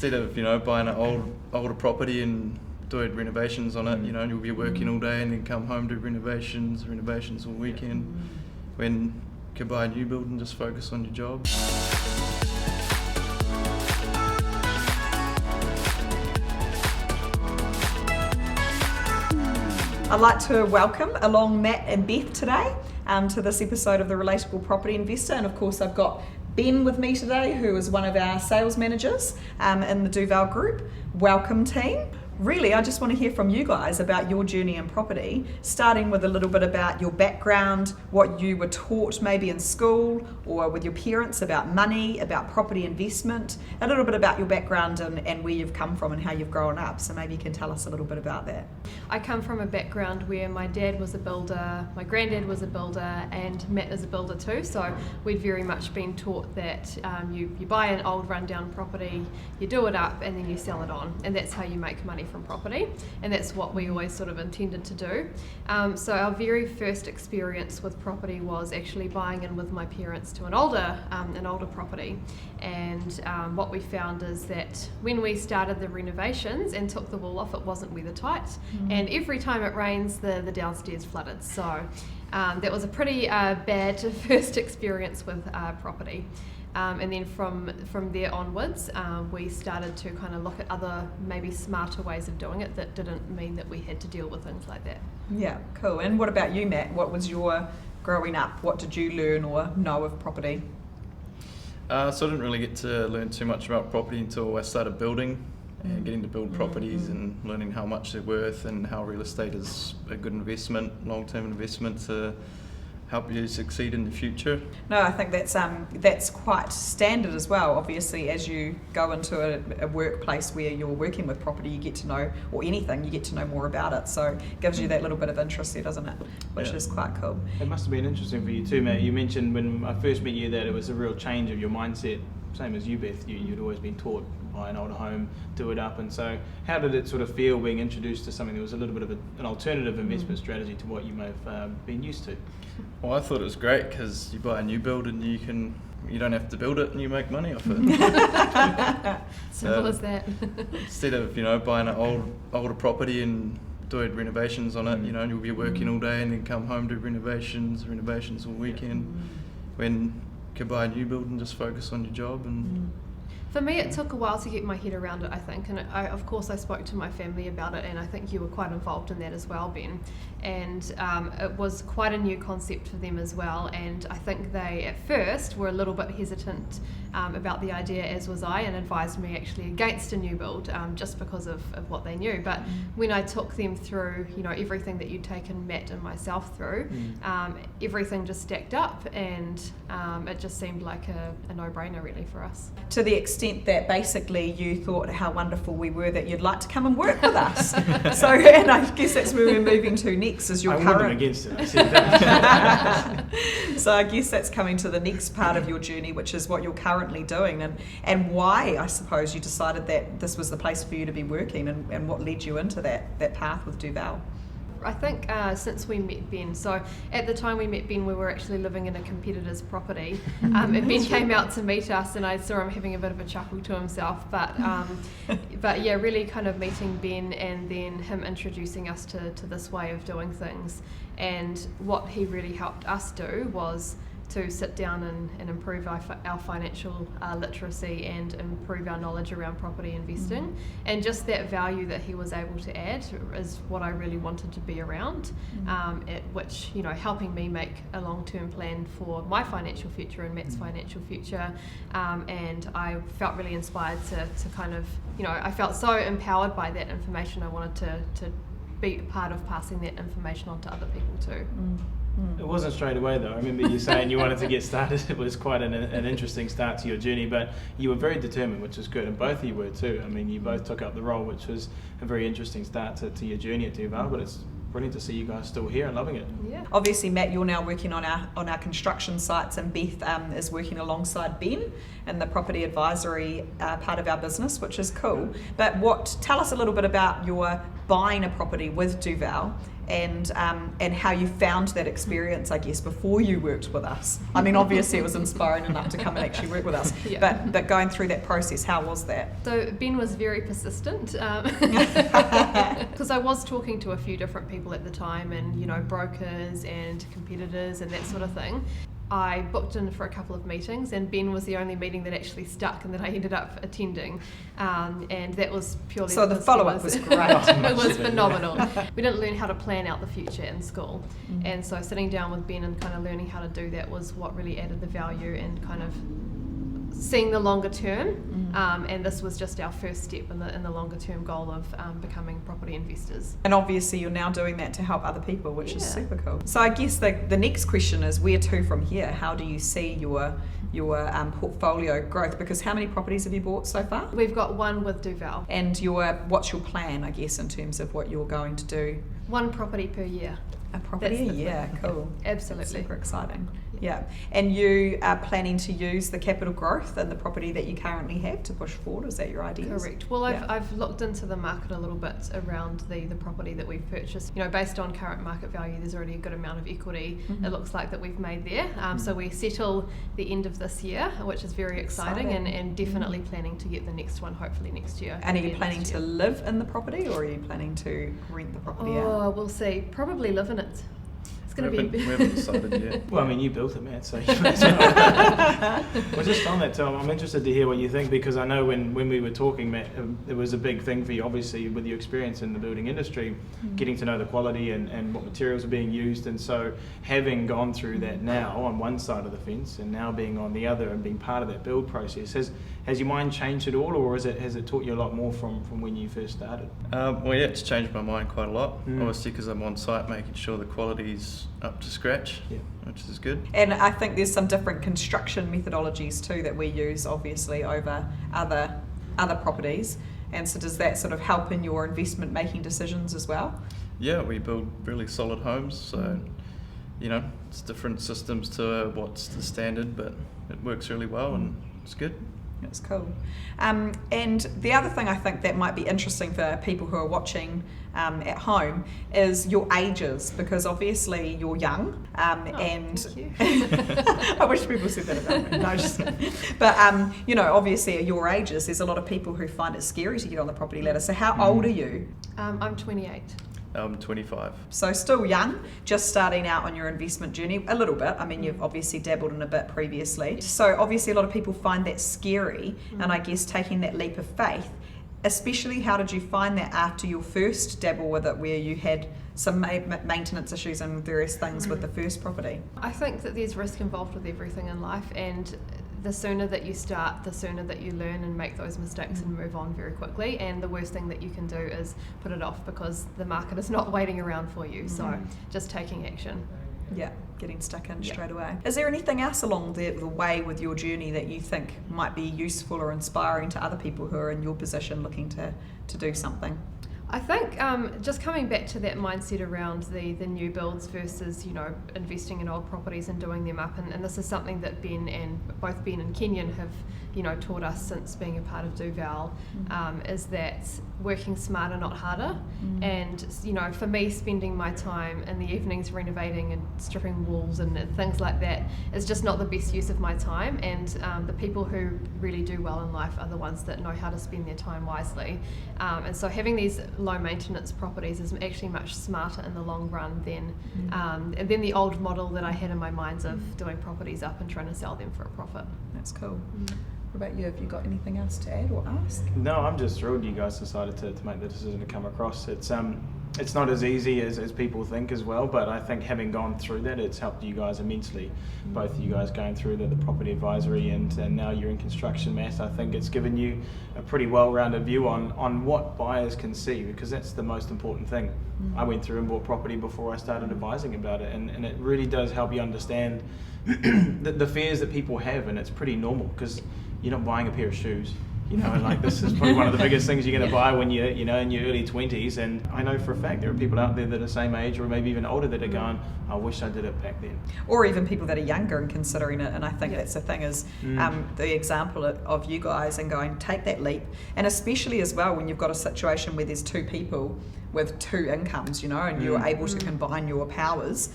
instead of buying an older property and doing renovations on it, you'll be working all day and then come home to renovations all weekend. When you could buy a new build and just focus on your job. I'd like to welcome along Matt and Beth today to this episode of the Relatable Property Investor, and of course I've got Ben with me today, who is one of our sales managers in the Duval group. Welcome, team. Really, I just want to hear from you guys about your journey in property, starting with a little bit about your background, what you were taught maybe in school or with your parents about money, about property investment, a little bit about your background and where you've come from and how you've grown up. So maybe you can tell us a little bit about that. I come from a background where my dad was a builder, my granddad was a builder, and Matt is a builder too. So we've very much been taught that you buy an old rundown property, you do it up, and then you sell it on, and that's how you make money from property, and that's what we always sort of intended to do. So our very first experience with property was actually buying in with my parents to an older property, and what we found is that when we started the renovations and took the wall off, it wasn't weathertight, and every time it rains the downstairs flooded. So that was a pretty bad first experience with property. And then from there onwards, we started to kind of look at other maybe smarter ways of doing it that didn't mean that we had to deal with things like that. Yeah, cool. And what about you, Matt? What was your growing up? What did you learn or know of property? So I didn't really get to learn too much about property until I started building and getting to build properties and learning how much they're worth and how real estate is a good investment, long-term investment to help you succeed in the future. No, I think that's quite standard as well. Obviously, as you go into a workplace where you're working with property, you get to know, or anything, you get to know more about it. So it gives you that little bit of interest there, doesn't it? Which is quite cool. It must have been interesting for you too, Matt. You mentioned when I first met you that it was a real change of your mindset. Same as you, Beth. You'd always been taught buy an older home, do it up, and so how did it sort of feel being introduced to something that was a little bit of an alternative investment strategy to what you may have been used to? Well, I thought it was great because you buy a new build and you don't have to build it and you make money off it. Simple as that. Instead of buying an older property and doing renovations on it, you'll be working all day and then come home to renovations all weekend. When you could buy a new build and just focus on your job. And For me, it took a while to get my head around it, I think, and of course I spoke to my family about it, and I think you were quite involved in that as well, Ben, and it was quite a new concept for them as well, and I think they at first were a little bit hesitant about the idea, as was I, and advised me actually against a new build just because of what they knew. But when I took them through everything that you'd taken Matt and myself through, everything just stacked up, and it just seemed like a no-brainer really for us. To the extent that basically you thought how wonderful we were that you'd like to come and work with us. So, and I guess that's where we're moving to next, is your current... I wasn't against it, I said that. So I guess that's coming to the next part of your journey, which is what you're currently doing, and why, I suppose, you decided that this was the place for you to be working, and what led you into that path with Duval. I think since we met Ben, so at the time we met Ben, we were actually living in a competitor's property, and Ben came out to meet us, and I saw him having a bit of a chuckle to himself, but yeah, really kind of meeting Ben and then him introducing us to this way of doing things, and what he really helped us do was to sit down and improve our financial literacy and improve our knowledge around property investing, and just that value that he was able to add is what I really wanted to be around, which helping me make a long-term plan for my financial future and Matt's financial future, and I felt really inspired to kind of I felt so empowered by that information. I wanted to be part of passing that information on to other people too. It wasn't straight away though. I remember you saying you wanted to get started. It was quite an interesting start to your journey, but you were very determined, which is good, and both of you were too. I mean, you both took up the role, which was a very interesting start to your journey at Duval, but it's brilliant to see you guys still here and loving it. Yeah. Obviously, Matt, you're now working on our construction sites, and Beth is working alongside Ben in the property advisory part of our business, which is cool. But tell us a little bit about your buying a property with Duval and how you found that experience, I guess, before you worked with us. I mean, obviously it was inspiring enough to come and actually work with us, Yeah. but going through that process, how was that? So Ben was very persistent because I was talking to a few different people at the time, and brokers and competitors and that sort of thing. I booked in for a couple of meetings, and Ben was the only meeting that actually stuck and that I ended up attending, and that was purely So the because follow-up was great. it was phenomenal. We didn't learn how to plan out the future in school, and so sitting down with Ben and kind of learning how to do that was what really added the value and kind of seeing the longer term, and this was just our first step in the longer term goal of becoming property investors. And obviously you're now doing that to help other people, which is Yeah. super cool. So I guess the next question is, where to from here? How do you see your portfolio growth? Because how many properties have you bought so far? We've got one with Duval. And what's your plan, I guess, in terms of what you're going to do? One property per year. A property That's a the year, plan. cool. Absolutely. Super exciting. Yeah. And you are planning to use the capital growth in the property that you currently have to push forward? Is that your idea? Correct. Well, Yeah. I've looked into the market a little bit around the property that we've purchased. Based on current market value, there's already a good amount of equity. It looks like that we've made there. So we settle the end of this year, which is very exciting, and definitely planning to get the next one hopefully next year. And are you Again planning next to year. live in the property, or are you planning to rent the property out? Oh, we'll see. Probably live in it. It's going to We be. haven't decided yet. Well, I mean, you built it, Matt, so well, just on that, Tom, I'm interested to hear what you think, because I know when we were talking, Matt, it was a big thing for you, obviously, with your experience in the building industry, getting to know the quality and what materials are being used, and so having gone through that now on one side of the fence and now being on the other and being part of that build process, has your mind changed at all, or has it taught you a lot more from when you first started? Well, yeah, it's changed my mind quite a lot, Mm. obviously, because I'm on site making sure the quality's up to scratch, Yeah. which is good. And I think there's some different construction methodologies too that we use, obviously, over other properties. And so does that sort of help in your investment making decisions as well? Yeah, we build really solid homes, so it's different systems to what's the standard, but it works really well and it's good. That's cool. And the other thing I think that might be interesting for people who are watching at home is your ages, because obviously you're young, and Thank you. I wish people said that about me. No, just kidding. But obviously at your ages, there's a lot of people who find it scary to get on the property ladder. So how old are you? I'm 28. I'm 25. So still young, just starting out on your investment journey a little bit. I mean, you've obviously dabbled in a bit previously. So obviously a lot of people find that scary, and I guess taking that leap of faith. Especially, how did you find that after your first dabble with it, where you had some maintenance issues and various things with the first property? I think that there's risk involved with everything in life, and the sooner that you start, the sooner that you learn and make those mistakes and move on very quickly. And the worst thing that you can do is put it off, because the market is not waiting around for you. So just taking action. Yeah, getting stuck in Yeah. straight away. Is there anything else along the way with your journey that you think might be useful or inspiring to other people who are in your position looking to do something? I think just coming back to that mindset around the new builds versus investing in old properties and doing them up, and this is something that both Ben and Kenyon have taught us since being a part of Duval, is that working smarter, not harder. And for me, spending my time in the evenings renovating and stripping walls and things like that is just not the best use of my time. And the people who really do well in life are the ones that know how to spend their time wisely. And so having these low maintenance properties is actually much smarter in the long run than the old model that I had in my mind of doing properties up and trying to sell them for a profit. That's cool. What about you? Have you got anything else to add or ask? No, I'm just thrilled you guys decided to make the decision to come across. It's not as easy as people think as well, but I think having gone through that, it's helped you guys immensely. Both of you guys going through the property advisory and now you're in construction, Matt. I think it's given you a pretty well-rounded view on what buyers can see, because that's the most important thing. I went through and bought property before I started advising about it, and it really does help you understand the fears that people have, and it's pretty normal, because you're not buying a pair of shoes. you know, like this is probably one of the biggest things you're going to buy when you're, you know, in your early 20s. And I know for a fact there are people out there that are the same age or maybe even older that are going, I wish I did it back then. Or even people that are younger and considering it. And I think that's the thing is the example of you guys and going, take that leap. And especially as well when you've got a situation where there's two people with two incomes, you know, and you're able to combine your powers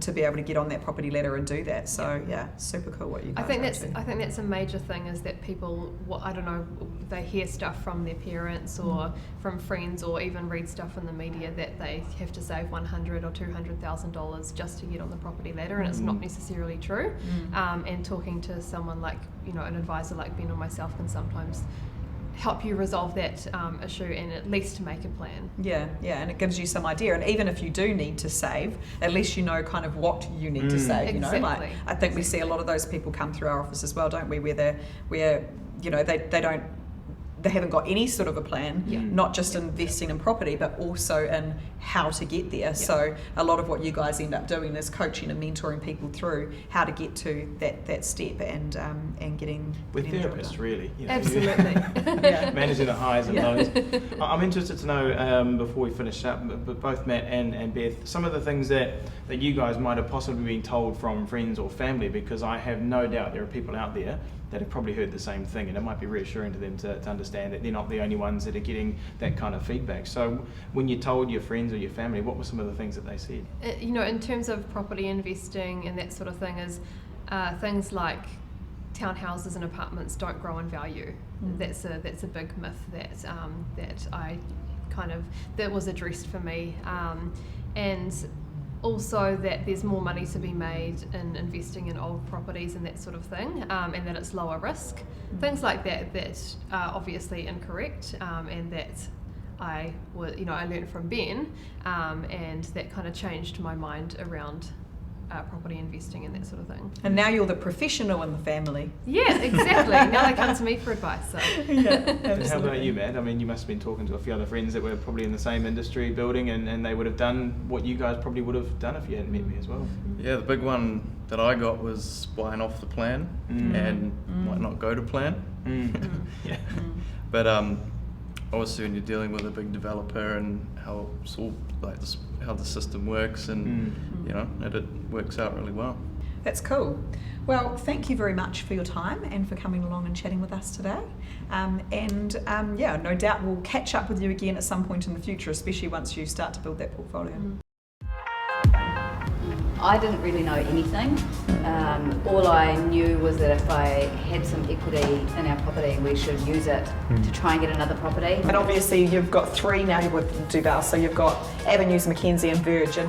to be able to get on that property ladder and do that. So yeah, super cool what you guys I think are that's a major thing is that people, I don't know, they hear stuff from their parents or from friends or even read stuff in the media that they have to save $100,000 or $200,000 just to get on the property ladder, and it's not necessarily true. And talking to someone like, you know, an advisor like Ben or myself can sometimes help you resolve that issue and at least make a plan. Yeah, and it gives you some idea. And even if you do need to save, at least you know kind of what you need to save. You know, like I think we see a lot of those people come through our office as well, don't we? Where you know they haven't got any sort of a plan, not just investing in property, but also in how to get there. So a lot of what you guys end up doing is coaching and mentoring people through how to get to that step and getting. We're getting the job therapists, done. really. You know, Absolutely. managing the highs and lows. I'm interested to know before we finish up, but both Matt and Beth, some of the things that you guys might have possibly been told from friends or family, because I have no doubt there are people out there that have probably heard the same thing, and it might be reassuring to them to understand that they're not the only ones that are getting that kind of feedback. So when you told your friends or your family, what were some of the things that they said? You know, in terms of property investing and that sort of thing, is things like townhouses and apartments don't grow in value. That's a big myth that was addressed for me, and also that there's more money to be made in investing in old properties and that sort of thing, and that it's lower risk. Things like that are obviously incorrect, and that I learned from Ben, and that kind of changed my mind around property investing and that sort of thing. And now you're the professional in the family. Yeah, exactly. Now they come to me for advice. So. And how about you, Matt? I mean, you must have been talking to a few other friends that were probably in the same industry building, and they would have done what you guys probably would have done if you hadn't met me as well. Yeah, the big one that I got was buying off the plan and might not go to plan. Yeah. But obviously when you're dealing with a big developer and how it's all like this, how the system works, and you know, it works out really well. That's cool. Well, thank you very much for your time and for coming along and chatting with us today. No doubt we'll catch up with you again at some point in the future, especially once you start to build that portfolio. I didn't really know anything. All I knew was that if I had some equity in our property, we should use it to try and get another property. And obviously you've got 3 now with Duval, so you've got Avenues, Mackenzie and Virgin.